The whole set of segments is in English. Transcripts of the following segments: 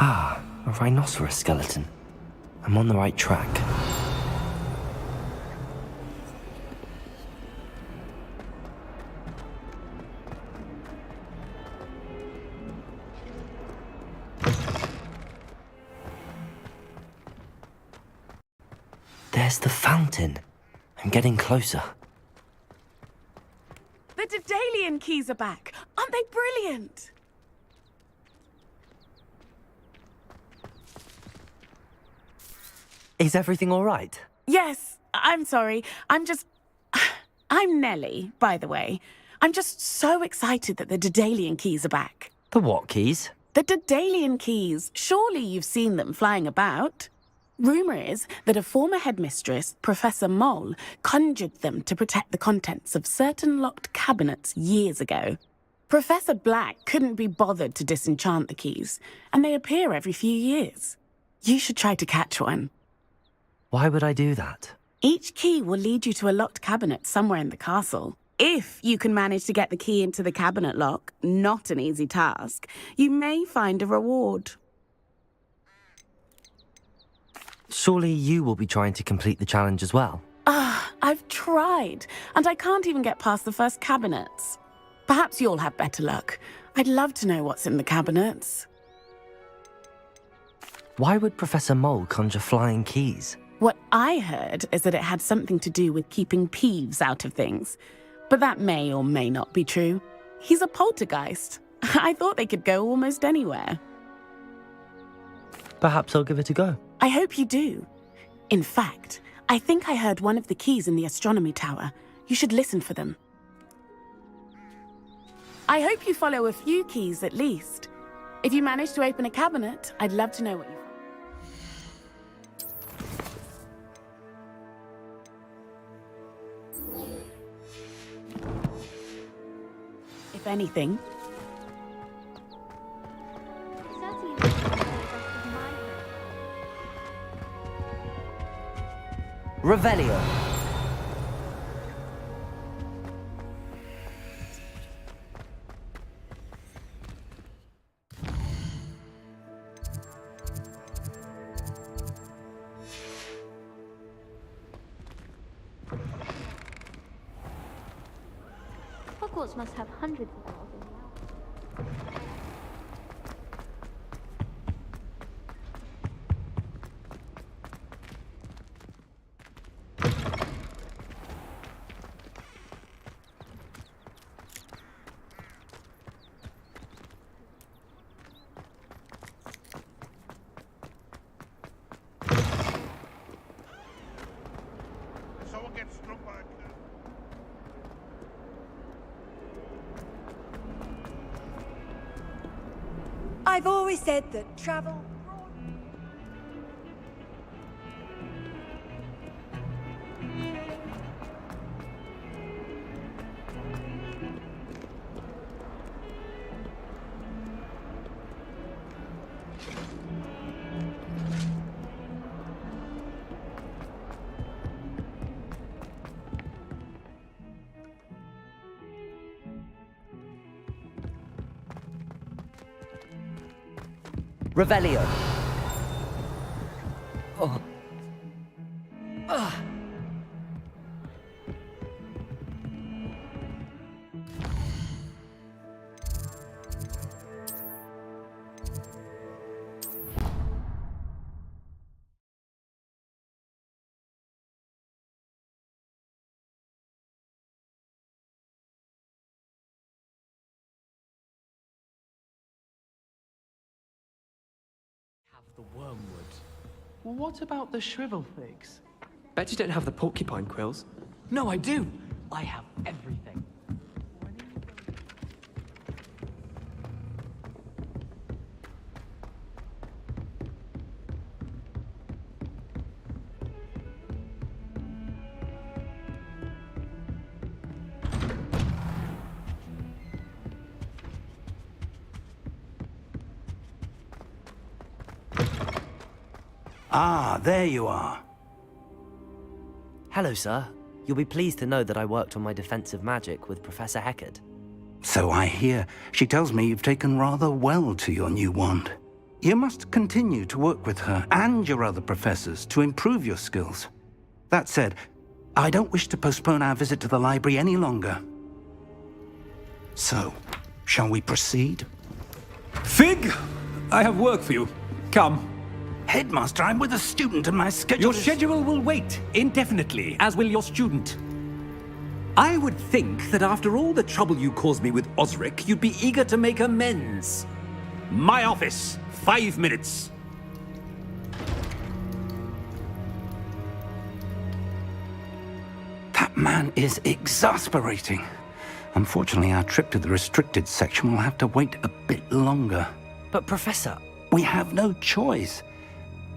Ah, a rhinoceros skeleton. I'm on the right track. There's the fountain. I'm getting closer. The Daedalian keys are back. Aren't they brilliant? Is everything all right? Yes, I'm sorry. I'm Nellie, by the way. I'm just so excited that the Daedalian keys are back. The what keys? The Daedalian keys. Surely you've seen them flying about. Rumour is that a former headmistress, Professor Mole, conjured them to protect the contents of certain locked cabinets years ago. Professor Black couldn't be bothered to disenchant the keys, and they appear every few years. You should try to catch one. Why would I do that? Each key will lead you to a locked cabinet somewhere in the castle. If you can manage to get the key into the cabinet lock, not an easy task, you may find a reward. Surely you will be trying to complete the challenge as well? I've tried, and I can't even get past the first cabinets. Perhaps you'll have better luck. I'd love to know what's in the cabinets. Why would Professor Mole conjure flying keys? What I heard is that it had something to do with keeping Peeves out of things. But that may or may not be true. He's a poltergeist. I thought they could go almost anywhere. Perhaps I'll give it a go. I hope you do. In fact, I think I heard one of the keys in the astronomy tower. You should listen for them. I hope you follow a few keys at least. If you manage to open a cabinet, I'd love to know what you find. If anything. Revelio. Hogwarts must have hundreds of elves in the hours. Someone gets struck by a curse. I've always said that travel... Revelio. Oh. The wormwood. Well, what about the shrivel figs? Bet you don't have the porcupine quills. No, I do. I have everything. Ah, there you are. Hello, sir. You'll be pleased to know that I worked on my defensive magic with Professor Heckard. So I hear. She tells me you've taken rather well to your new wand. You must continue to work with her and your other professors to improve your skills. That said, I don't wish to postpone our visit to the library any longer. So, shall we proceed? Fig! I have work for you. Come. Headmaster, I'm with a student and my schedule Your schedule will wait indefinitely, as will your student. I would think that after all the trouble you caused me with Osric, you'd be eager to make amends. My office. 5 minutes. That man is exasperating. Unfortunately, our trip to the restricted section will have to wait a bit longer. But Professor... We have no choice.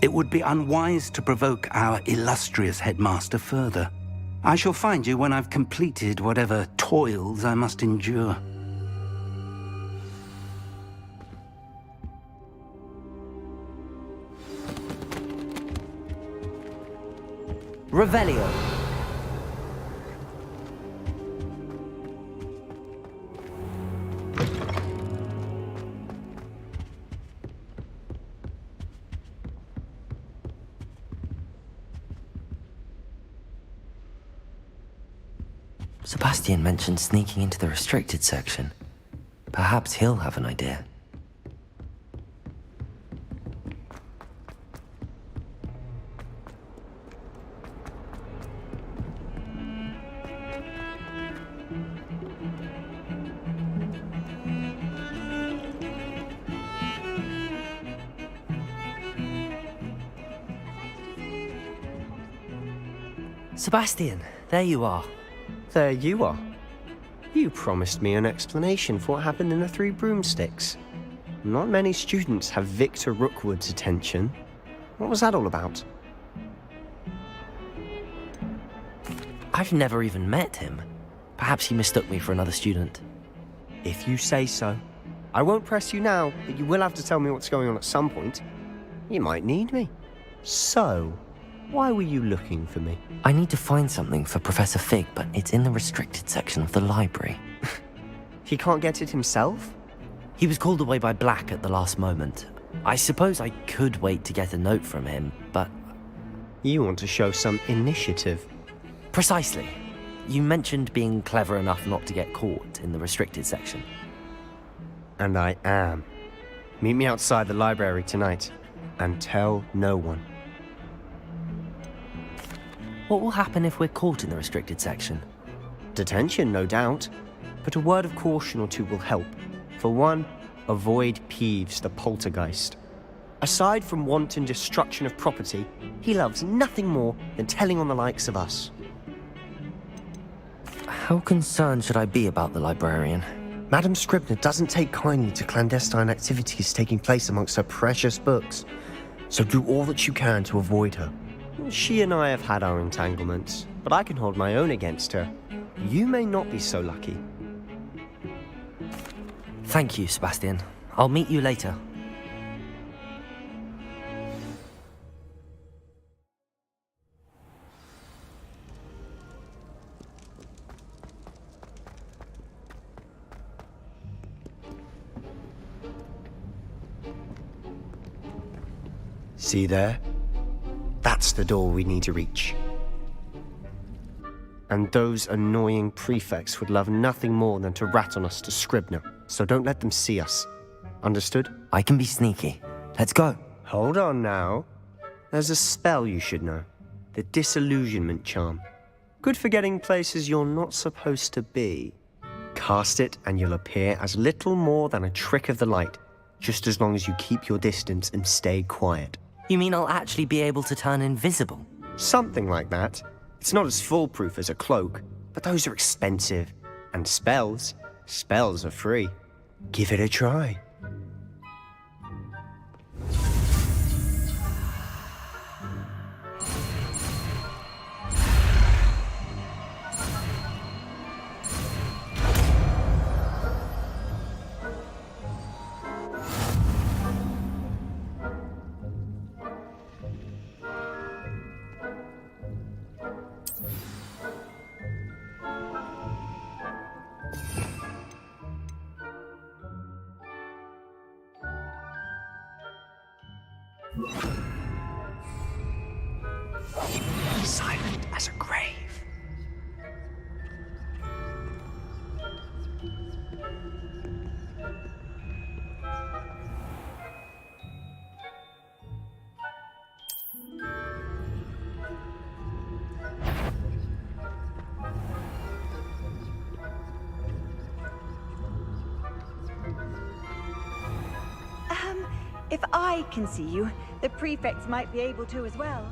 It would be unwise to provoke our illustrious headmaster further. I shall find you when I've completed whatever toils I must endure. Revelio. Sebastian mentioned sneaking into the restricted section. Perhaps he'll have an idea. Sebastian, there you are. There you are. You promised me an explanation for what happened in the Three Broomsticks. Not many students have Victor Rookwood's attention. What was that all about? I've never even met him. Perhaps he mistook me for another student. If you say so. I won't press you now, but you will have to tell me what's going on at some point. You might need me. So, why were you looking for me? I need to find something for Professor Fig, but it's in the restricted section of the library. He can't get it himself? He was called away by Black at the last moment. I suppose I could wait to get a note from him, but... You want to show some initiative. Precisely. You mentioned being clever enough not to get caught in the restricted section. And I am. Meet me outside the library tonight, and tell no one. What will happen if we're caught in the restricted section? Detention, no doubt. But a word of caution or two will help. For one, avoid Peeves the poltergeist. Aside from wanton destruction of property, he loves nothing more than telling on the likes of us. How concerned should I be about the librarian? Madame Scribner doesn't take kindly to clandestine activities taking place amongst her precious books. So do all that you can to avoid her. She and I have had our entanglements, but I can hold my own against her. You may not be so lucky. Thank you, Sebastian. I'll meet you later. See there? That's the door we need to reach. And those annoying prefects would love nothing more than to rat on us to Scribner, so don't let them see us. Understood? I can be sneaky. Let's go. Hold on now. There's a spell you should know. The Disillusionment Charm. Good for getting places you're not supposed to be. Cast it and you'll appear as little more than a trick of the light, just as long as you keep your distance and stay quiet. You mean I'll actually be able to turn invisible? Something like that. It's not as foolproof as a cloak, but those are expensive. And spells are free. Give it a try. If I can see you, the prefects might be able to as well.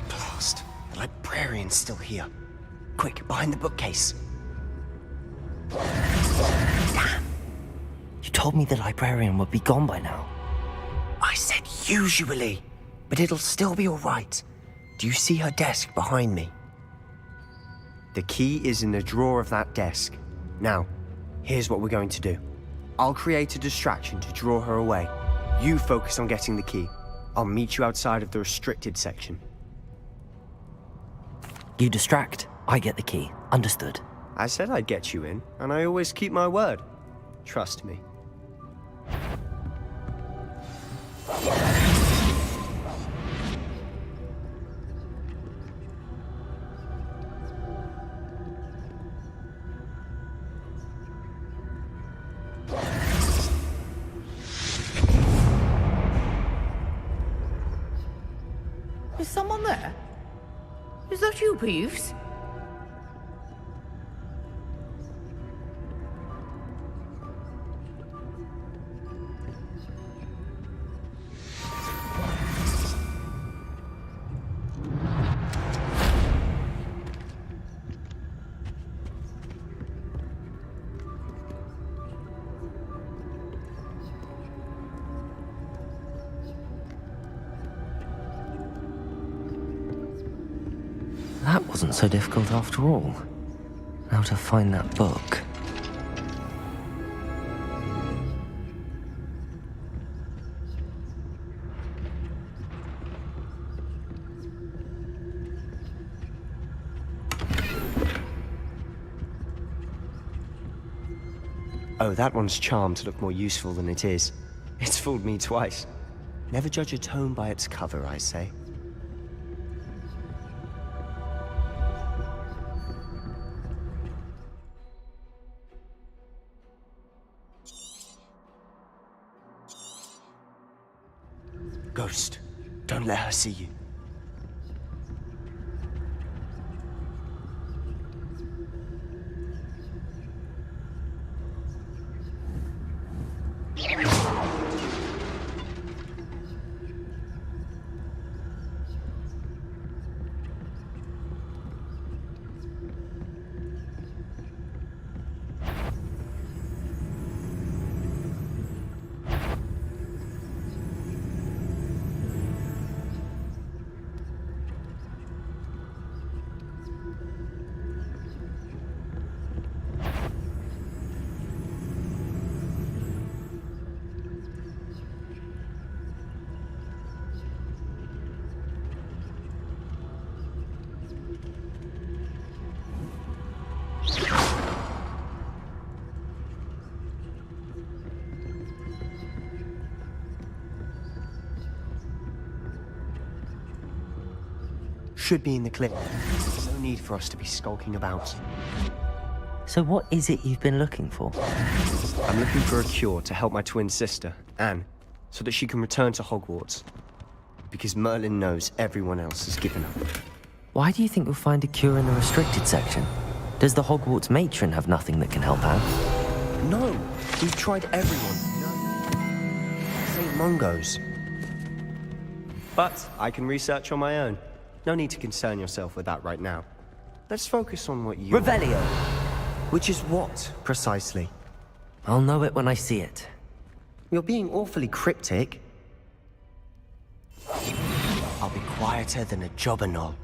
Blast. The librarian's still here. Quick, behind the bookcase. Damn. You told me the librarian would be gone by now. I said usually, but it'll still be all right. Do you see her desk behind me? The key is in the drawer of that desk. Now, here's what we're going to do. I'll create a distraction to draw her away. You focus on getting the key. I'll meet you outside of the restricted section. You distract, I get the key. Understood. I said I'd get you in, and I always keep my word. Trust me. Is someone there? Is that you, Peeves? That wasn't so difficult after all. Now to find that book. Oh, that one's charmed to look more useful than it is. It's fooled me twice. Never judge a tome by its cover, I say. Ghost, don't let her see you. Should be in the clip. There's no need for us to be skulking about. So what is it you've been looking for? I'm looking for a cure to help my twin sister, Anne, so that she can return to Hogwarts. Because Merlin knows everyone else has given up. Why do you think you'll find a cure in the restricted section? Does the Hogwarts matron have nothing that can help out? No, we've tried everyone. No. St. Mungo's. But I can research on my own. No need to concern yourself with that right now. Let's focus on what you... Revelio! Which is what, precisely? I'll know it when I see it. You're being awfully cryptic. I'll be quieter than a jobberknoll.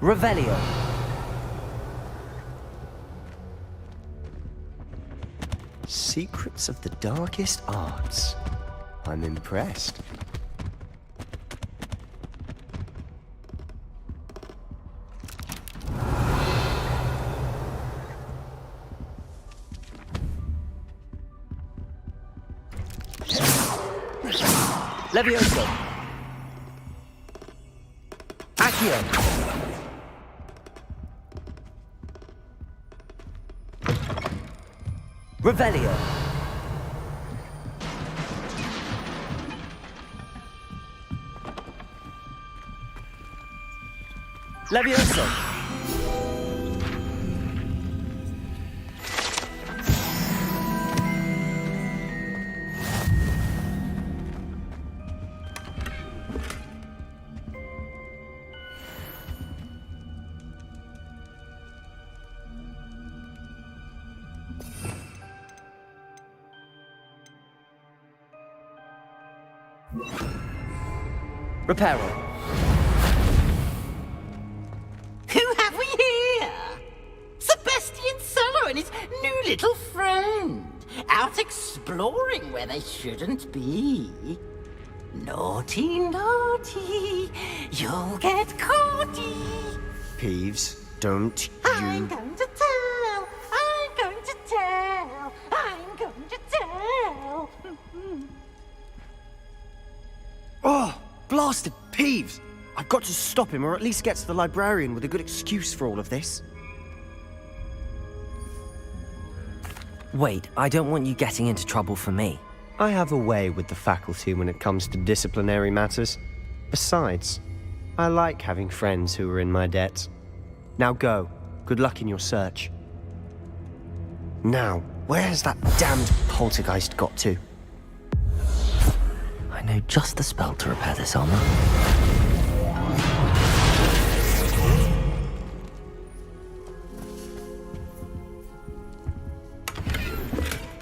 Revelio. Secrets of the darkest arts. I'm impressed. Levioso. Accio. Revelio. Levioso. Reparo. Who have we here? Sebastian Solo and his new little friend. Out exploring where they shouldn't be. Naughty, naughty. You'll get caughty. Peeves, don't I'm you... going to tell. I'm going to tell. I'm going to tell. Oh, blasted Peeves! I've got to stop him, or at least get to the librarian with a good excuse for all of this. Wait, I don't want you getting into trouble for me. I have a way with the faculty when it comes to disciplinary matters. Besides, I like having friends who are in my debt. Now go. Good luck in your search. Now, where has that damned poltergeist got to? I know just the spell to repair this armor.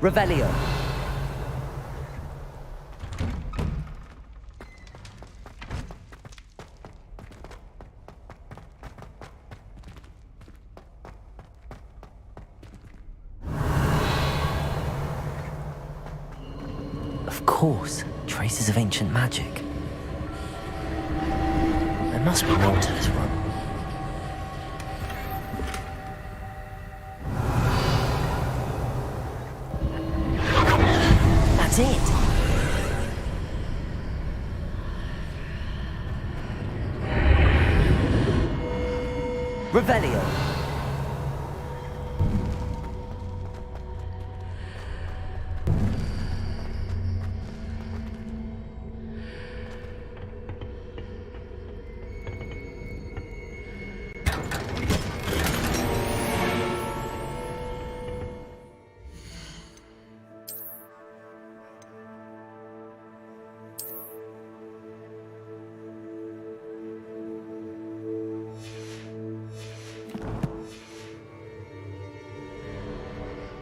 Revelio. Of course, traces of ancient magic. There must be more to this room. That's it! Revelio.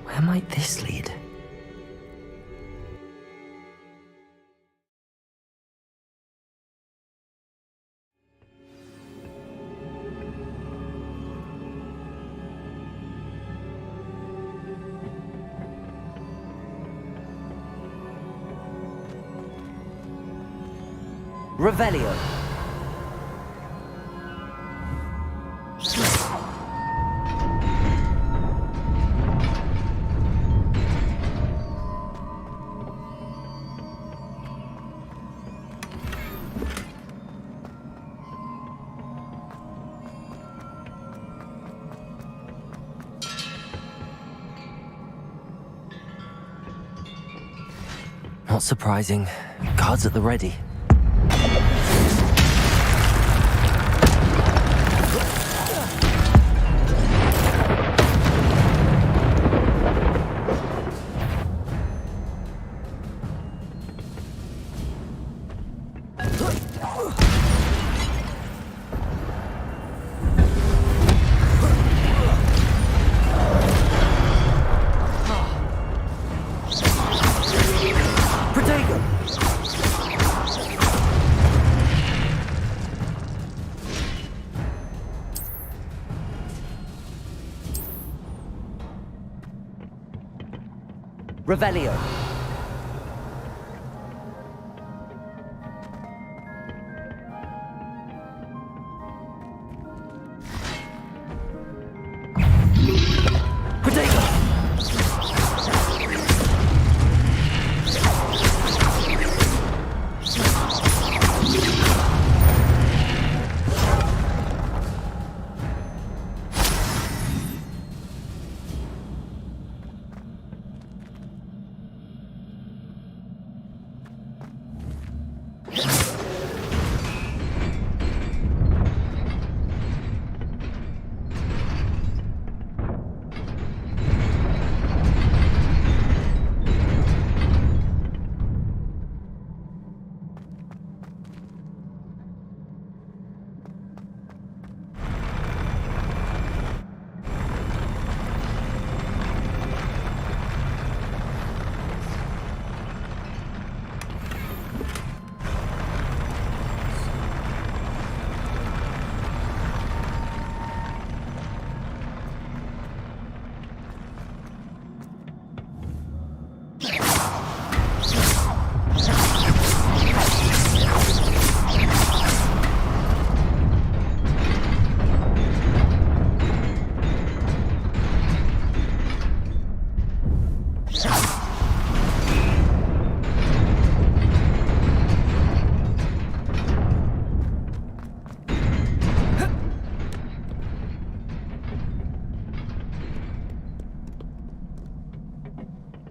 Where might this lead? Revelio. Not surprising. Guards at the ready. Revelio.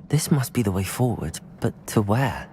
This must be the way forward, but to where?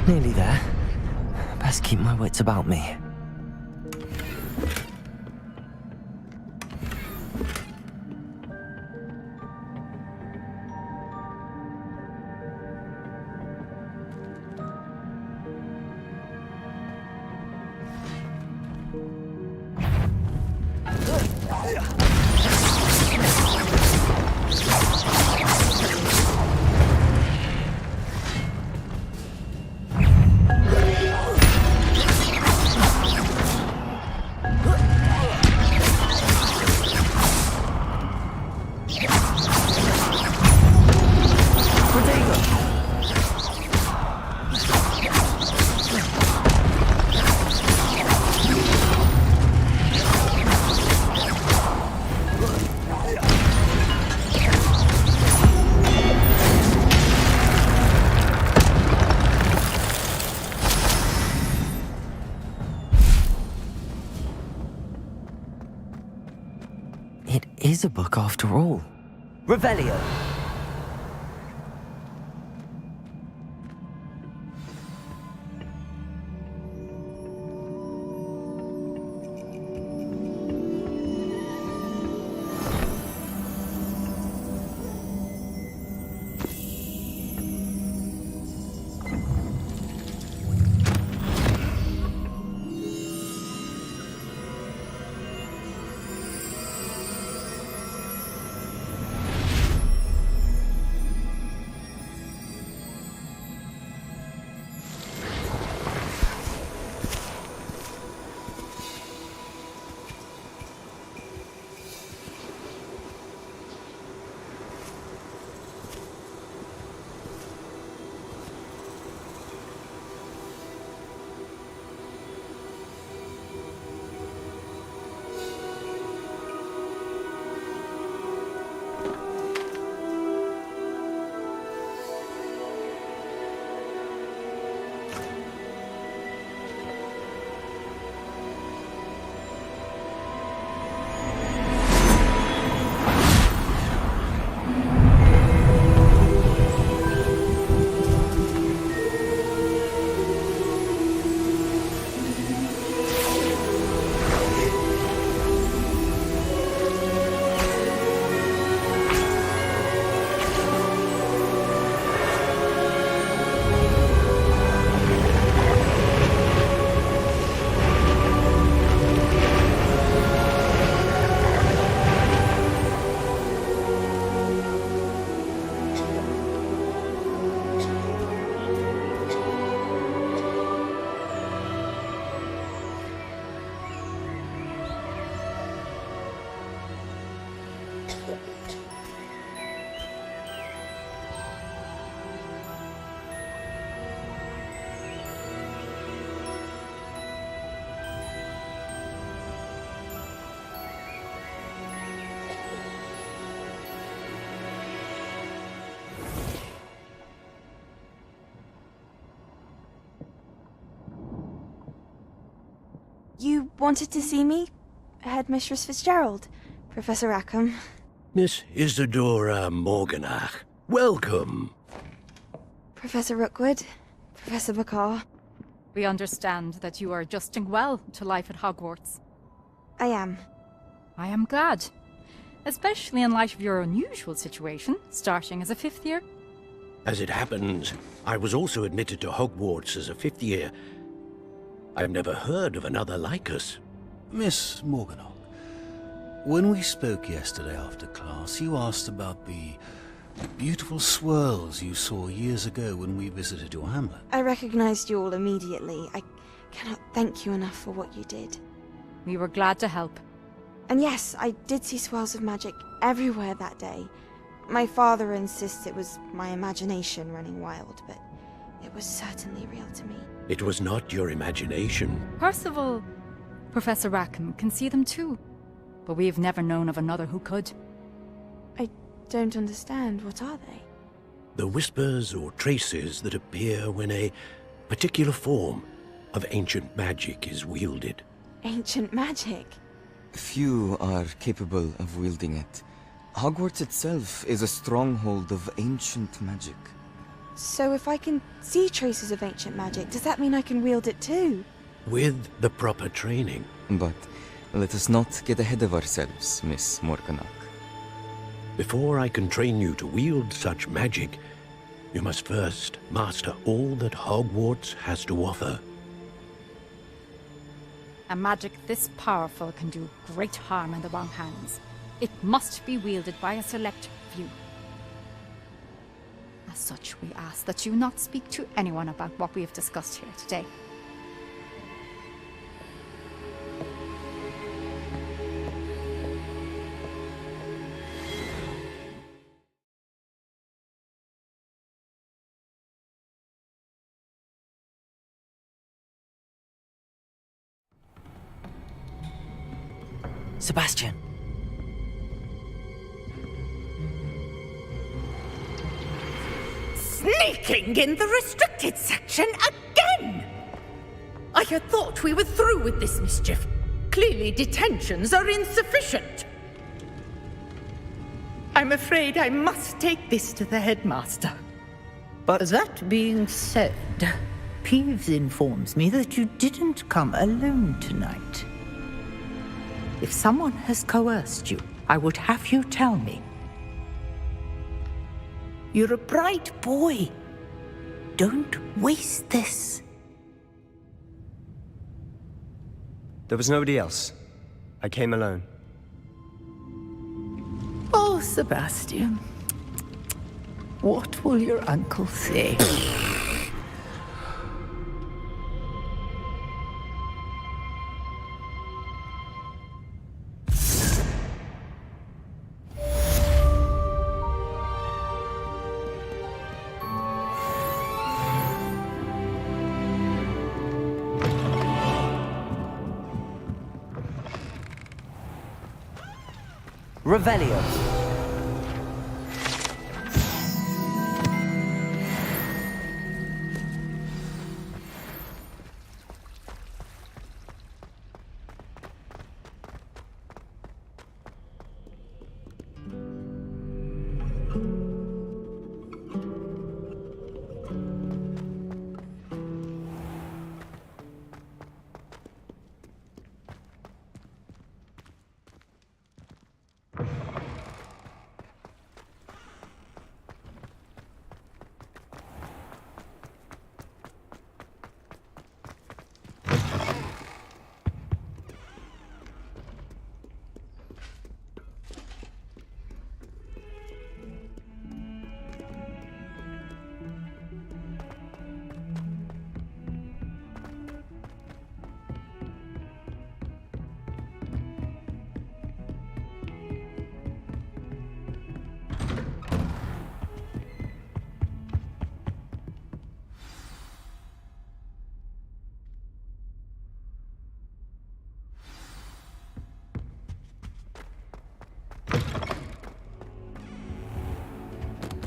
Nearly there. Best keep my wits about me. It is a book after all. Revelio. You wanted to see me? Headmistress Fitzgerald, Professor Rackham. Miss Isadora Morganach, welcome. Professor Rookwood, Professor Bakar. We understand that you are adjusting well to life at Hogwarts. I am. I am glad. Especially in light of your unusual situation, starting as a 5th year. As it happens, I was also admitted to Hogwarts as a 5th year. I've never heard of another like us. Miss Morganach, when we spoke yesterday after class, you asked about the beautiful swirls you saw years ago when we visited your hamlet. I recognized you all immediately. I cannot thank you enough for what you did. We were glad to help. And yes, I did see swirls of magic everywhere that day. My father insists it was my imagination running wild, but it was certainly real to me. It was not your imagination. Percival, Professor Rackham can see them too. But we've never known of another who could. I don't understand. What are they? The whispers or traces that appear when a particular form of ancient magic is wielded. Ancient magic? Few are capable of wielding it. Hogwarts itself is a stronghold of ancient magic. So if I can see traces of ancient magic, does that mean I can wield it too? With the proper training. But let us not get ahead of ourselves, Miss Morganach. Before I can train you to wield such magic, you must first master all that Hogwarts has to offer. A magic this powerful can do great harm in the wrong hands. It must be wielded by a select few. As such, we ask that you not speak to anyone about what we have discussed here today. Sebastian. Sneaking in the restricted section again! I had thought we were through with this mischief. Clearly detentions are insufficient. I'm afraid I must take this to the headmaster. But that being said, Peeves informs me that you didn't come alone tonight. If someone has coerced you, I would have you tell me. You're a bright boy. Don't waste this. There was nobody else. I came alone. Oh, Sebastian. What will your uncle say? Revelio.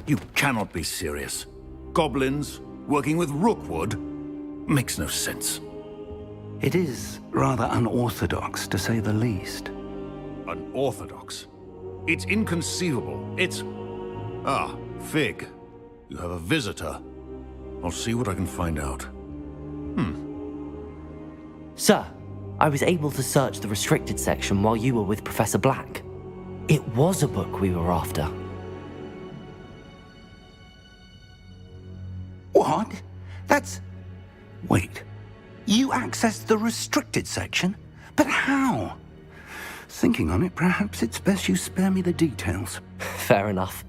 You cannot be serious. Goblins working with Rookwood? Makes no sense. It is rather unorthodox, to say the least. Unorthodox? It's inconceivable. It's... Ah, Fig. You have a visitor. I'll see what I can find out. Sir, I was able to search the restricted section while you were with Professor Black. It was a book we were after. What? That's... Wait. You accessed the restricted section? But how? Thinking on it, perhaps it's best you spare me the details. Fair enough.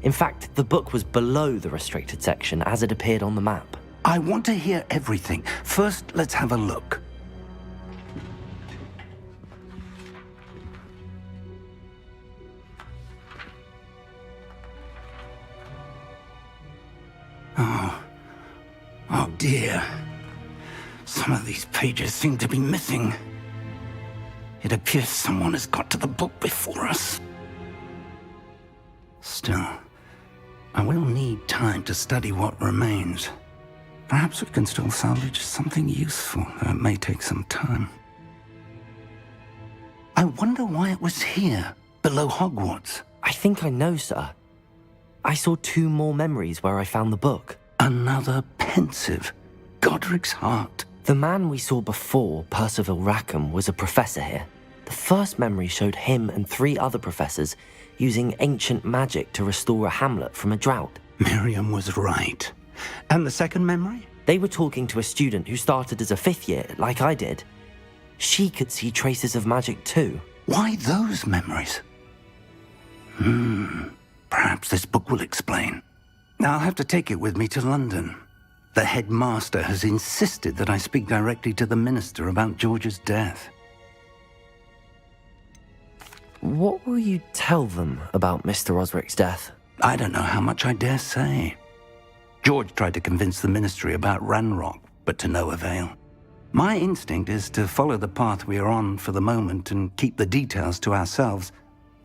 In fact, the book was below the restricted section as it appeared on the map. I want to hear everything. First, let's have a look. Oh dear. Some of these pages seem to be missing. It appears someone has got to the book before us. Still, I will need time to study what remains. Perhaps we can still salvage something useful, though it may take some time. I wonder why it was here, below Hogwarts. I think I know, sir. I saw 2 more memories where I found the book. Another pensive. Godric's heart. The man we saw before, Percival Rackham, was a professor here. The first memory showed him and 3 other professors using ancient magic to restore a hamlet from a drought. Miriam was right. And the second memory? They were talking to a student who started as a 5th year, like I did. She could see traces of magic too. Why those memories? Perhaps this book will explain. I'll have to take it with me to London. The headmaster has insisted that I speak directly to the minister about George's death. What will you tell them about Mr. Osric's death? I don't know how much I dare say. George tried to convince the ministry about Ranrock, but to no avail. My instinct is to follow the path we are on for the moment and keep the details to ourselves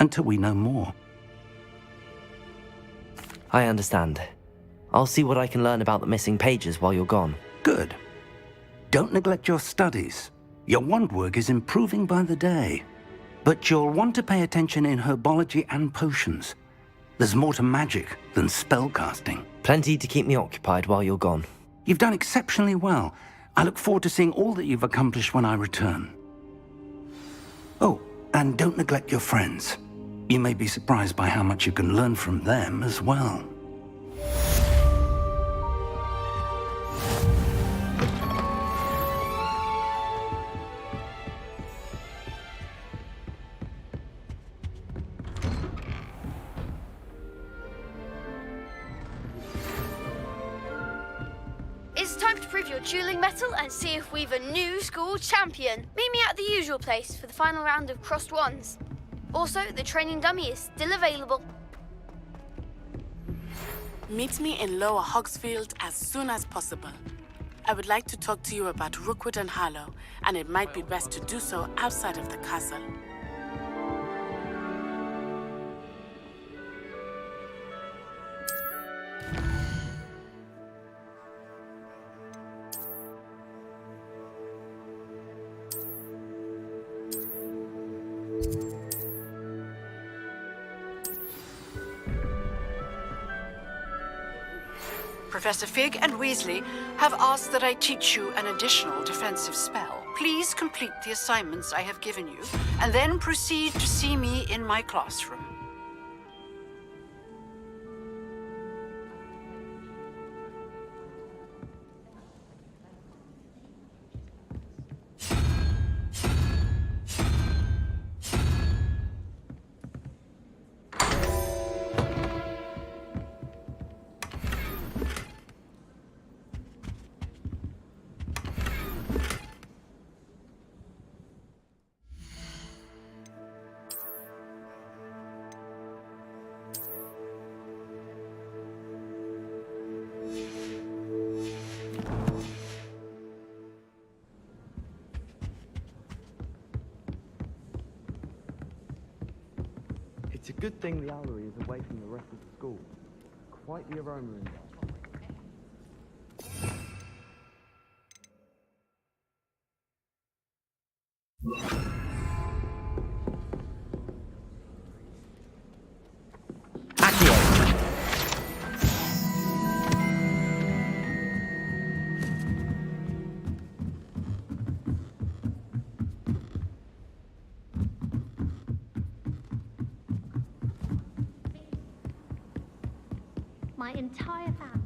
until we know more. I understand. I'll see what I can learn about the missing pages while you're gone. Good. Don't neglect your studies. Your wand work is improving by the day. But you'll want to pay attention in herbology and potions. There's more to magic than spellcasting. Plenty to keep me occupied while you're gone. You've done exceptionally well. I look forward to seeing all that you've accomplished when I return. Oh, and don't neglect your friends. You may be surprised by how much you can learn from them as well. It's time to prove your dueling mettle and see if we've a new school champion. Meet me at the usual place for the final round of crossed wands. Also, the training dummy is still available. Meet me in Lower Hogsfield as soon as possible. I would like to talk to you about Rookwood and Harlow, and it might be best to do so outside of the castle. Professor Fig and Weasley have asked that I teach you an additional defensive spell. Please complete the assignments I have given you, and then proceed to see me in my classroom. It's a good thing the owlery is away from the rest of the school. Quite the aroma in there. My entire family